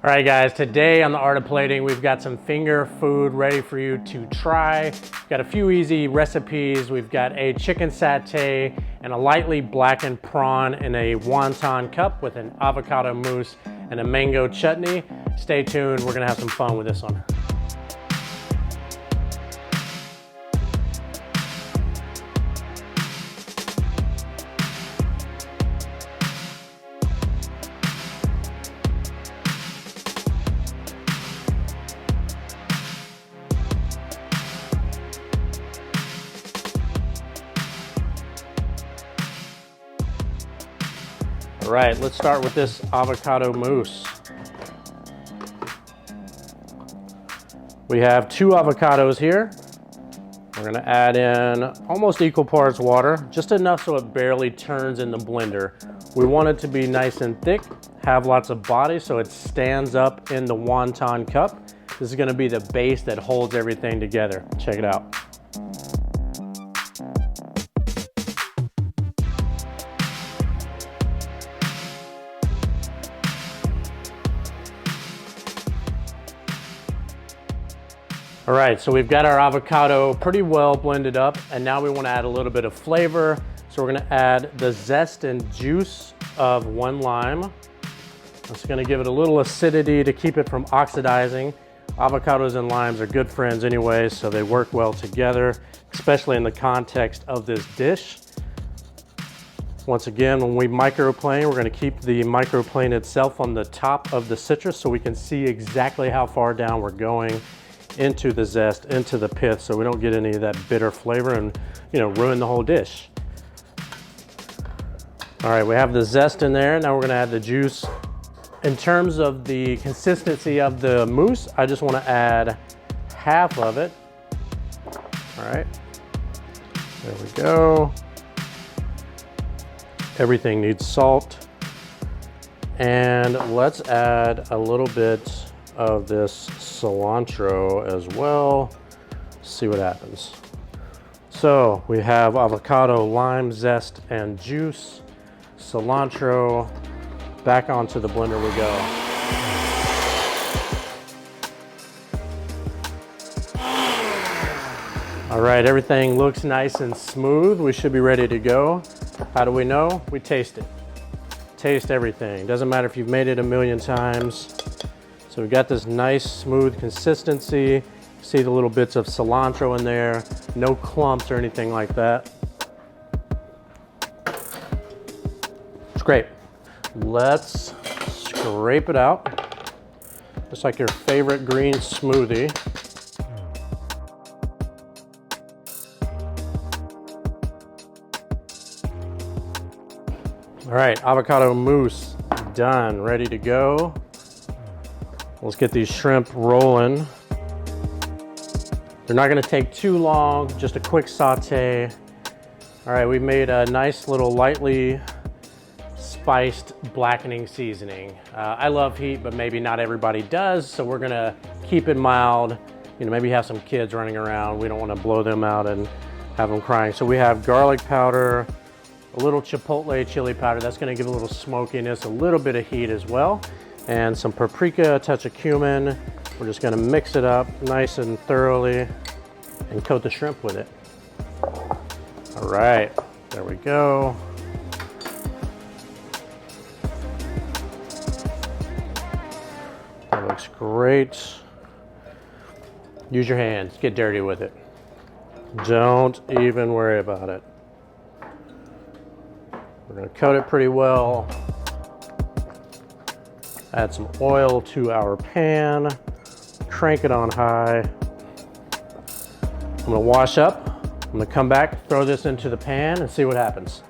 All right guys, today on the Art of Plating, we've got some finger food ready for you to try. Got a few easy recipes. We've got a chicken satay and a lightly blackened prawn in a wonton cup with an avocado mousse and a mango chutney. Stay tuned, we're gonna have some fun with this one. All right, let's start with this avocado mousse. We have 2 avocados here. We're gonna add in almost equal parts water, just enough so it barely turns in the blender. We want it to be nice and thick, have lots of body so it stands up in the wonton cup. This is gonna be the base that holds everything together. Check it out. All right, so we've got our avocado pretty well blended up, and now we want to add a little bit of flavor. So we're going to add the zest and juice of 1 lime. That's going to give it a little acidity to keep it from oxidizing. Avocados and limes are good friends anyway, so they work well together, especially in the context of this dish. Once again, when we microplane, we're going to keep the microplane itself on the top of the citrus so we can see exactly how far down we're going into the zest, into the pith, so we don't get any of that bitter flavor and, ruin the whole dish. All right, we have the zest in there. Now we're gonna add the juice. In terms of the consistency of the mousse, I just wanna add half of it. All right, there we go. Everything needs salt. And let's add a little bit of this cilantro as well. See what happens. So we have avocado, lime, zest, and juice. Cilantro. Back onto the blender we go. All right, everything looks nice and smooth. We should be ready to go. How do we know? We taste it. Taste everything. Doesn't matter if you've made it a million times. So we've got this nice smooth consistency. See the little bits of cilantro in there, no clumps or anything like that. It's great. Let's scrape it out, just like your favorite green smoothie. All right, avocado mousse done, ready to go. Let's get these shrimp rolling. They're not gonna take too long, just a quick saute. All right, we made a nice little lightly spiced blackening seasoning. I love heat, but maybe not everybody does, so we're gonna keep it mild. Maybe have some kids running around. We don't wanna blow them out and have them crying. So we have garlic powder, a little chipotle chili powder. That's gonna give a little smokiness, a little bit of heat as well. And some paprika, a touch of cumin. We're just gonna mix it up nice and thoroughly and coat the shrimp with it. All right, there we go. That looks great. Use your hands, get dirty with it. Don't even worry about it. We're gonna coat it pretty well. Add some oil to our pan, crank it on high. I'm gonna wash up, I'm gonna come back, throw this into the pan and see what happens.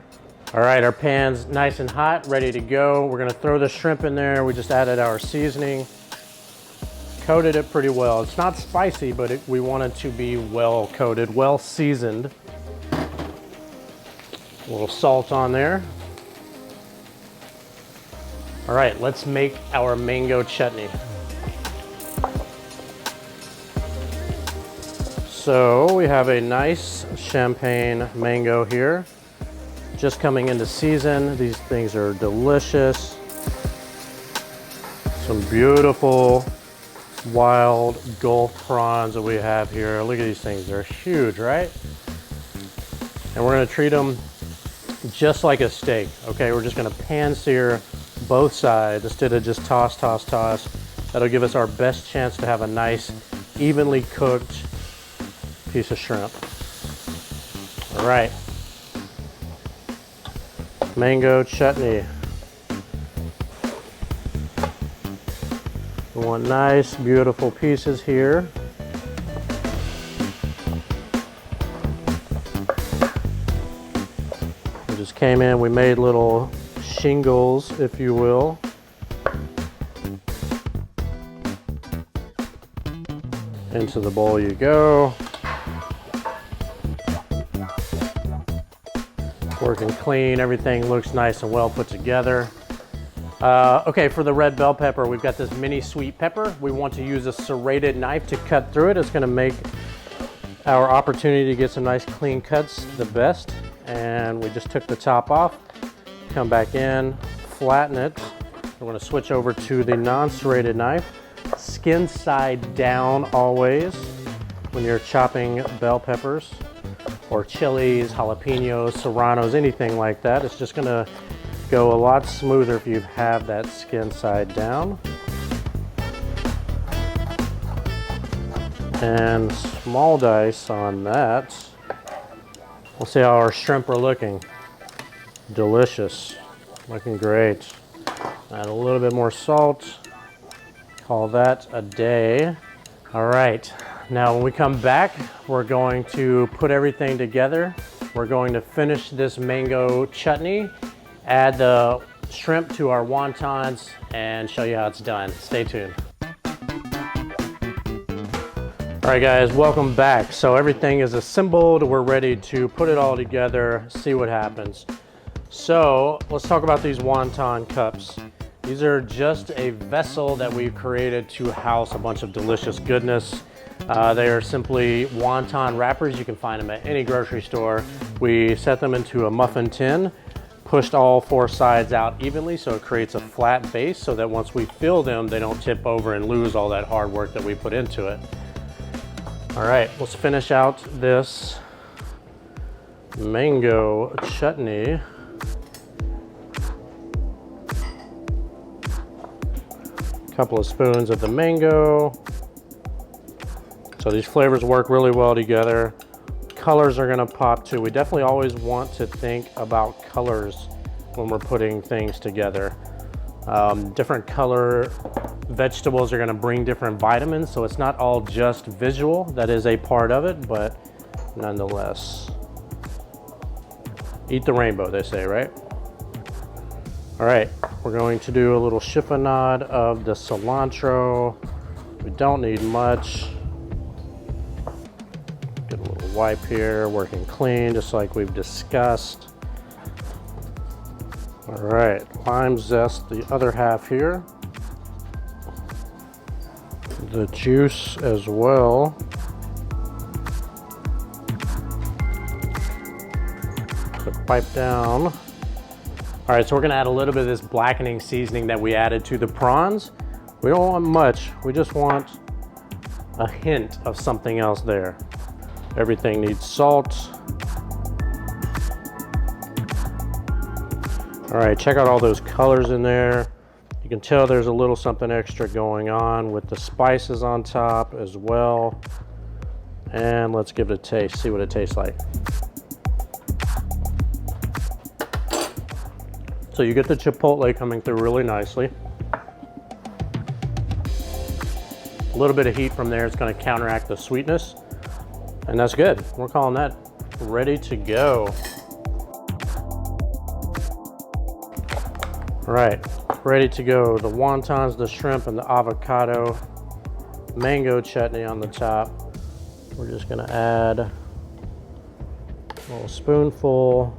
All right, our pan's nice and hot, ready to go. We're gonna throw the shrimp in there. We just added our seasoning, coated it pretty well. It's not spicy, but we want it to be well coated, well seasoned. A little salt on there. All right, let's make our mango chutney. So we have a nice champagne mango here, just coming into season. These things are delicious. So Some beautiful wild Gulf prawns that we have here. Look at these things, they're huge, right? And we're gonna treat them just like a steak, okay? We're just gonna pan sear both sides instead of just toss, toss, toss. That'll give us our best chance to have a nice, evenly cooked piece of shrimp. All right. Mango chutney. We want nice, beautiful pieces here. We just came in, we made little shingles, if you will. Into the bowl you go. Working clean, everything looks nice and well put together. Okay, for the red bell pepper, we've got this mini sweet pepper. We want to use a serrated knife to cut through it. It's gonna make our opportunity to get some nice clean cuts the best. And we just took the top off, come back in, flatten it. We're gonna switch over to the non-serrated knife. Skin side down always when you're chopping bell peppers or chilies, jalapenos, serranos, anything like that. It's just gonna go a lot smoother if you have that skin side down. And small dice on that. We'll see how our shrimp are looking. Delicious, looking great. Add a little bit more salt. Call that a day. All right, now when we come back, we're going to put everything together. We're going to finish this mango chutney, add the shrimp to our wontons, and show you how it's done. Stay tuned. All right guys, welcome back. So everything is assembled. We're ready to put it all together, see what happens. So let's talk about these wonton cups. These are just a vessel that we created to house a bunch of delicious goodness. They are simply wonton wrappers. You can find them at any grocery store. We set them into a muffin tin, pushed all four sides out evenly so it creates a flat base so that once we fill them, they don't tip over and lose all that hard work that we put into it. All right, let's finish out this mango chutney. Couple of spoons of the mango. So these flavors work really well together. Colors are gonna pop too. We definitely always want to think about colors when we're putting things together. Different color vegetables are gonna bring different vitamins, so it's not all just visual. That is a part of it, but nonetheless. Eat the rainbow, they say, right? All right, we're going to do a little chiffonade of the cilantro. We don't need much. Get a little wipe here, working clean, just like we've discussed. All right, lime zest, the other half here. The juice as well. Put pipe down. All right, so we're gonna add a little bit of this blackening seasoning that we added to the prawns. We don't want much, we just want a hint of something else there. Everything needs salt. All right, check out all those colors in there. You can tell there's a little something extra going on with the spices on top as well. And let's give it a taste, see what it tastes like. So you get the chipotle coming through really nicely. A little bit of heat from there, it's gonna counteract the sweetness. And that's good. We're calling that ready to go. All right, ready to go. The wontons, the shrimp, and the avocado. Mango chutney on the top. We're just gonna add a little spoonful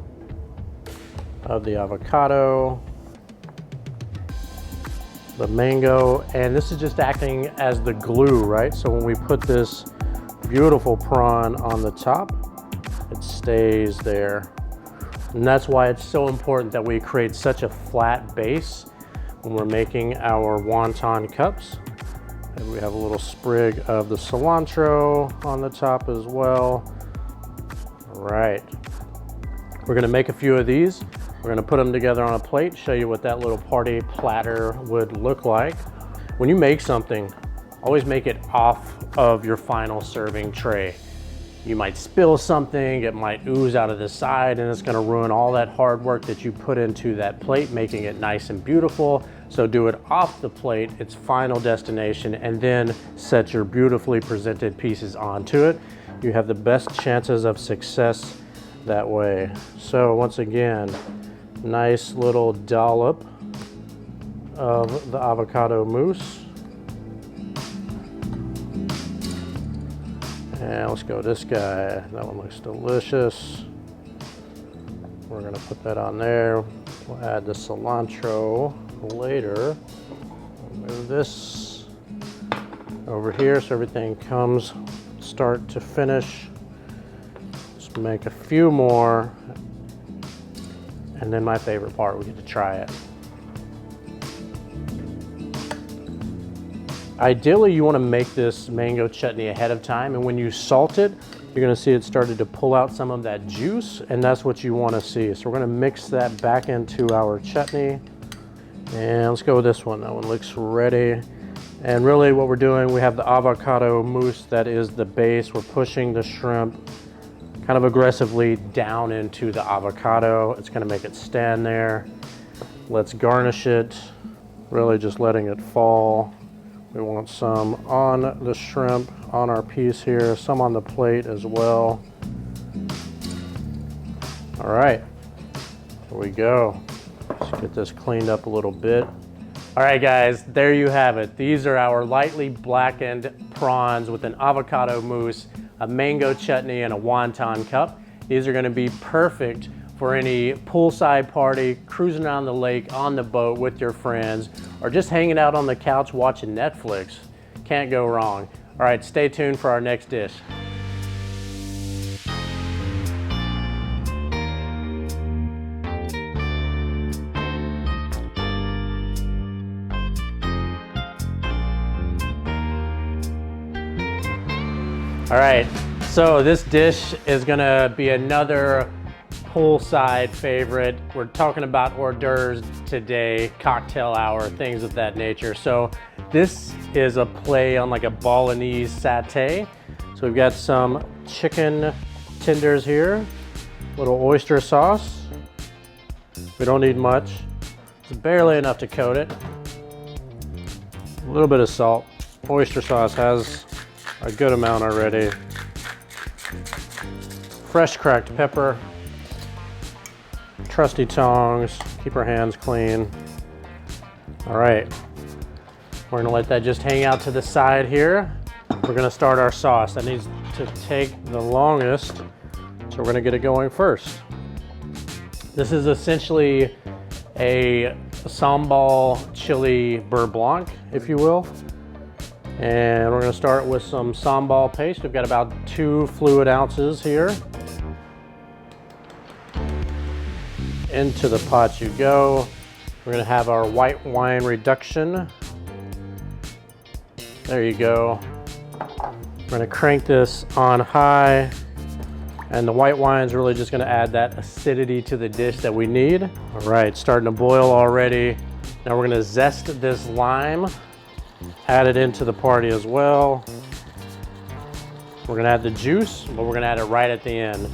of the avocado, the mango, and this is just acting as the glue, right? So when we put this beautiful prawn on the top, it stays there. And that's why it's so important that we create such a flat base. when we're making our wonton cups. And we have a little sprig of the cilantro on the top as well. All right. We're gonna make a few of these. We're gonna put them together on a plate, show you what that little party platter would look like. When you make something, always make it off of your final serving tray. You might spill something, it might ooze out of the side, and it's gonna ruin all that hard work that you put into that plate, making it nice and beautiful. So do it off the plate, its final destination, and then set your beautifully presented pieces onto it. You have the best chances of success that way. So once again, nice little dollop of the avocado mousse. And let's go this guy. That one looks delicious. We're gonna put that on there. We'll add the cilantro later. We'll move this over here so everything comes start to finish. Just make a few more. And then my favorite part, we get to try it. Ideally, you want to make this mango chutney ahead of time, and when you salt it, you're going to see it started to pull out some of that juice, and that's what you want to see. So we're going to mix that back into our chutney. And let's go with this one. That one looks ready. And really what we're doing, we have the avocado mousse that is the base. We're pushing the shrimp kind of aggressively down into the avocado. It's going to make it stand there. Let's garnish it, really just letting it fall. We want some on the shrimp, on our piece here, some on the plate as well. All right, here we go. Let's get this cleaned up a little bit. All right, guys, there you have it. These are our lightly blackened prawns with an avocado mousse, a mango chutney, and a wonton cup. These are gonna be perfect for any poolside party, cruising on the lake, on the boat with your friends, or just hanging out on the couch watching Netflix. Can't go wrong. All right, stay tuned for our next dish. All right, so this dish is gonna be another poolside favorite. We're talking about hors d'oeuvres today, cocktail hour, things of that nature. So this is a play on like a Balinese satay. So we've got some chicken tenders here, little oyster sauce. We don't need much. It's barely enough to coat it. A little bit of salt. Oyster sauce has a good amount already. Fresh cracked pepper. Trusty tongs, keep our hands clean. All right, we're gonna let that just hang out to the side here. We're gonna start our sauce. That needs to take the longest, so we're gonna get it going first. This is essentially a sambal chili beurre blanc, if you will. And we're gonna start with some sambal paste. We've got about 2 fluid ounces here. Into the pot you go. We're gonna have our white wine reduction. There you go. We're gonna crank this on high, and the white wine's really just gonna add that acidity to the dish that we need. All right, starting to boil already. Now we're gonna zest this lime, add it into the party as well. We're gonna add the juice, but we're gonna add it right at the end.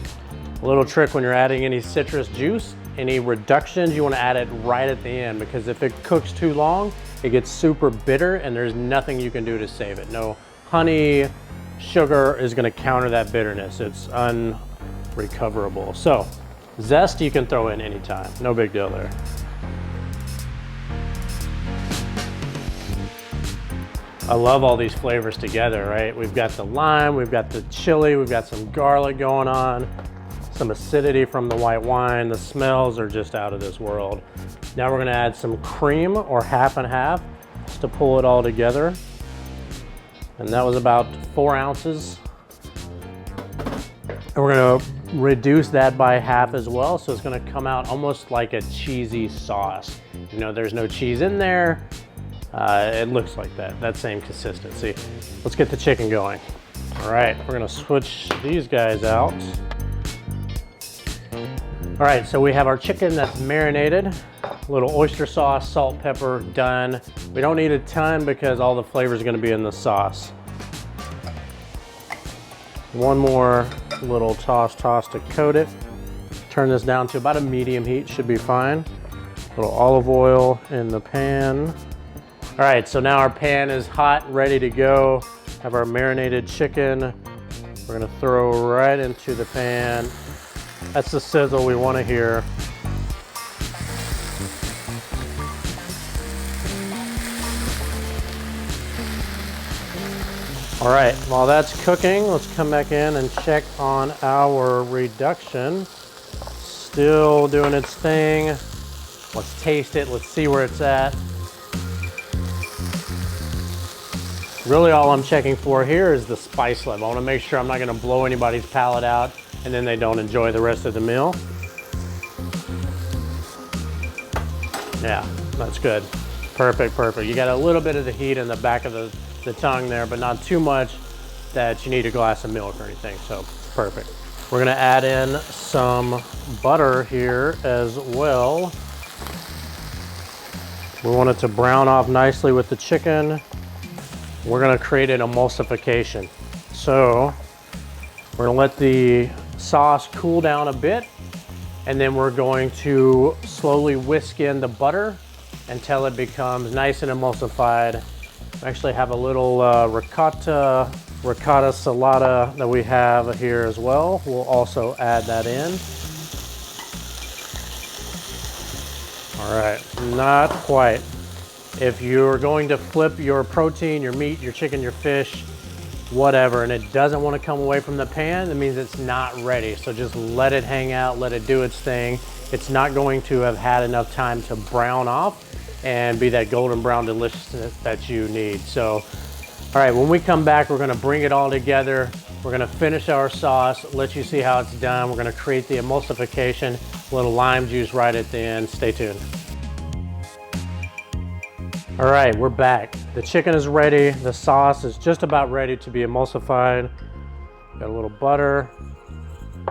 A little trick when you're adding any citrus juice, any reductions, you want to add it right at the end, because if it cooks too long, it gets super bitter and there's nothing you can do to save it. No honey, sugar is going to counter that bitterness. It's unrecoverable. So zest you can throw in anytime, no big deal there. I love all these flavors together, right? We've got the lime, we've got the chili, we've got some garlic going on, some acidity from the white wine. The smells are just out of this world. Now we're gonna add some cream, or half and half, just to pull it all together. And that was about 4 ounces. And we're gonna reduce that by half as well, so it's gonna come out almost like a cheesy sauce. You know, there's no cheese in there. It looks like that same consistency. Let's get the chicken going. All right, we're gonna switch these guys out. All right, so we have our chicken that's marinated. A little oyster sauce, salt, pepper, done. We don't need a ton because all the flavor is gonna be in the sauce. One more little toss to coat it. Turn this down to about a medium heat, should be fine. A little olive oil in the pan. All right, so now our pan is hot, ready to go. Have our marinated chicken. We're gonna throw right into the pan. That's the sizzle we wanna hear. All right, while that's cooking, let's come back in and check on our reduction. Still doing its thing. Let's taste it, let's see where it's at. Really all I'm checking for here is the spice level. I wanna make sure I'm not gonna blow anybody's palate out and then they don't enjoy the rest of the meal. Yeah, that's good. Perfect, perfect. You got a little bit of the heat in the back of the tongue there, but not too much that you need a glass of milk or anything, so perfect. We're gonna add in some butter here as well. We want it to brown off nicely with the chicken. We're gonna create an emulsification. So we're gonna let the sauce cool down a bit, and then we're going to slowly whisk in the butter until it becomes nice and emulsified. We actually have a little ricotta salata that we have here as well. We'll also add that in. All right, not quite. If you're going to flip your protein, your meat, your chicken, your fish, whatever, and it doesn't want to come away from the pan, that means it's not ready. So just let it hang out, let it do its thing. It's not going to have had enough time to brown off and be that golden brown deliciousness that you need. So, all right, when we come back, we're gonna bring it all together. We're gonna finish our sauce, let you see how it's done. We're gonna create the emulsification, a little lime juice right at the end. Stay tuned. All right, we're back. The chicken is ready. The sauce is just about ready to be emulsified. Got a little butter.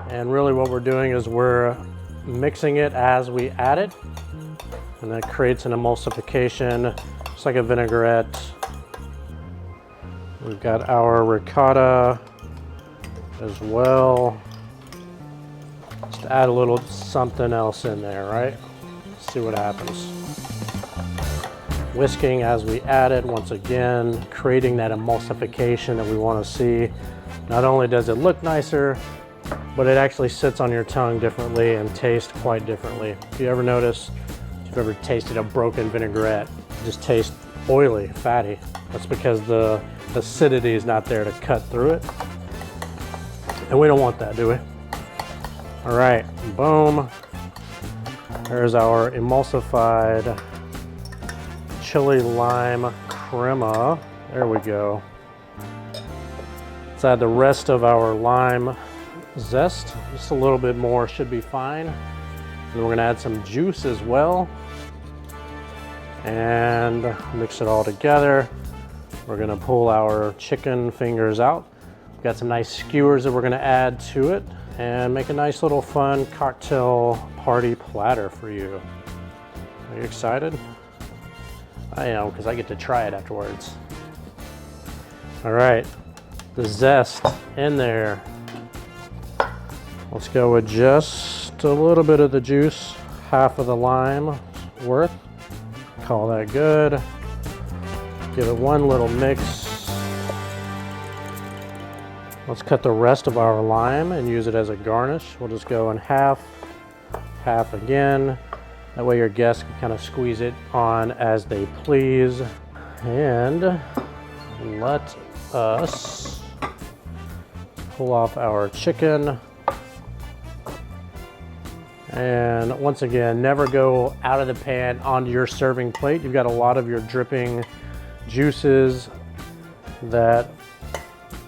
And really what we're doing is we're mixing it as we add it. And that creates an emulsification, just like a vinaigrette. We've got our ricotta as well. Just add a little something else in there, right? See what happens. Whisking as we add it, once again, creating that emulsification that we want to see. Not only does it look nicer, but it actually sits on your tongue differently and tastes quite differently. If you ever notice, if you've ever tasted a broken vinaigrette, it just tastes oily, fatty. That's because the acidity is not there to cut through it. And we don't want that, do we? All right, boom. There's our emulsified chili lime crema. There we go. Let's add the rest of our lime zest. Just a little bit more should be fine. And we're gonna add some juice as well. And mix it all together. We're gonna pull our chicken fingers out. We've got some nice skewers that we're gonna add to it and make a nice little fun cocktail party platter for you. Are you excited? I am, because I get to try it afterwards. All right, the zest in there. Let's go with just a little bit of the juice, half of the lime worth. Call that good. Give it one little mix. Let's cut the rest of our lime and use it as a garnish. We'll just go in half, half again. That way your guests can kind of squeeze it on as they please. And let us pull off our chicken. And once again, never go out of the pan onto your serving plate. You've got a lot of your dripping juices that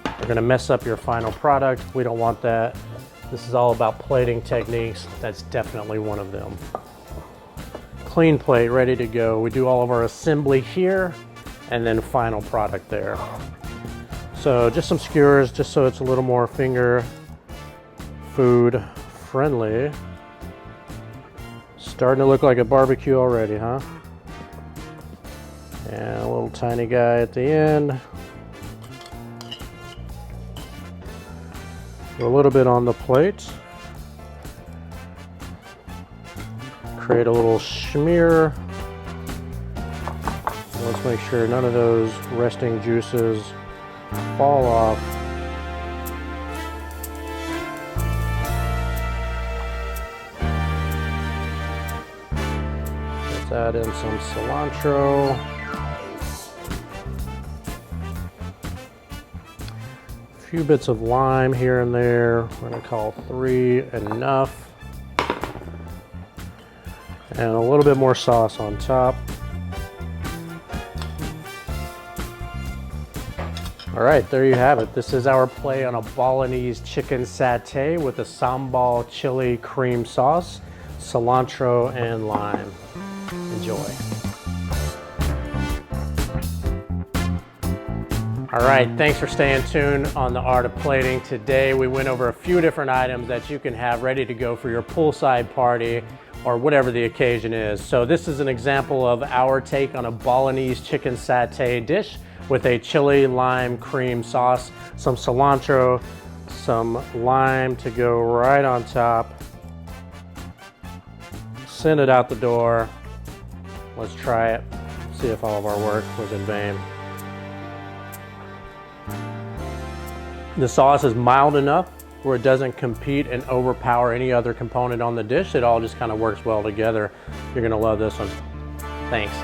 are gonna mess up your final product. We don't want that. This is all about plating techniques. That's definitely one of them. Clean plate, ready to go. We do all of our assembly here and then final product there. So just some skewers, just so it's a little more finger food friendly. Starting to look like a barbecue already, huh? And a little tiny guy at the end. A little bit on the plate. Create a little smear. Let's make sure none of those resting juices fall off. Let's add in some cilantro. A few bits of lime here and there. We're gonna call 3 enough. And a little bit more sauce on top. All right, there you have it. This is our play on a Balinese chicken satay with a sambal chili cream sauce, cilantro, and lime. Enjoy. All right, thanks for staying tuned on The Art of Plating. Today we went over a few different items that you can have ready to go for your poolside party or whatever the occasion is. So this is an example of our take on a Balinese chicken satay dish with a chili lime cream sauce, some cilantro, some lime to go right on top. Send it out the door. Let's try it, see if all of our work was in vain. The sauce is mild enough where it doesn't compete and overpower any other component on the dish. It all just kind of works well together. You're gonna love this one. Thanks.